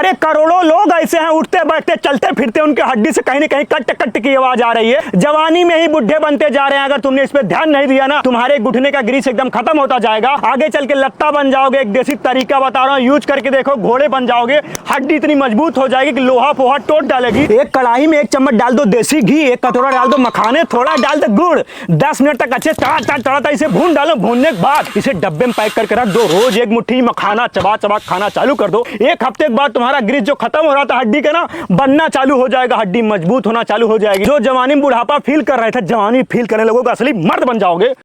अरे करोड़ों लोग ऐसे हैं, उठते बैठते चलते फिरते उनके हड्डी से कहीं ना कहीं कट कट की आवाज आ रही है। जवानी में ही बुढ़े बनते जा रहे हैं। अगर तुमने इस पे ध्यान नहीं दिया ना, तुम्हारे घुटने का ग्रीस एकदम खत्म होता जाएगा। आगे चल के लत्ता बन जाओगे। एक देसी तरीका बता रहा हूँ, यूज करके देखो, घोड़े बन जाओगे। हड्डी इतनी मजबूत हो जाएगी कि लोहा पोहा टोट डालेगी। एक कढ़ाई में 1 चम्मच डाल दो देसी घी, 1 कटोरा डाल दो मखाने, थोड़ा डाल दो गुड़, 10 मिनट तक अच्छे तड़ा इसे भून डालो। भूनने के बाद इसे डब्बे में पैक करके रख दो। रोज 1 मुट्ठी मखाना चबा चबा खाना चालू कर दो। 1 हफ्ते के बाद तुम्हारा ग्रीस जो खत्म हो रहा था हड्डी का ना, बनना चालू हो जाएगा। हड्डी मजबूत होना चालू हो जाएगी। जो जवानी में बुढ़ापा फील कर रहे थे, जवानी फील करने लोगों का असली मर्द बन जाओगे।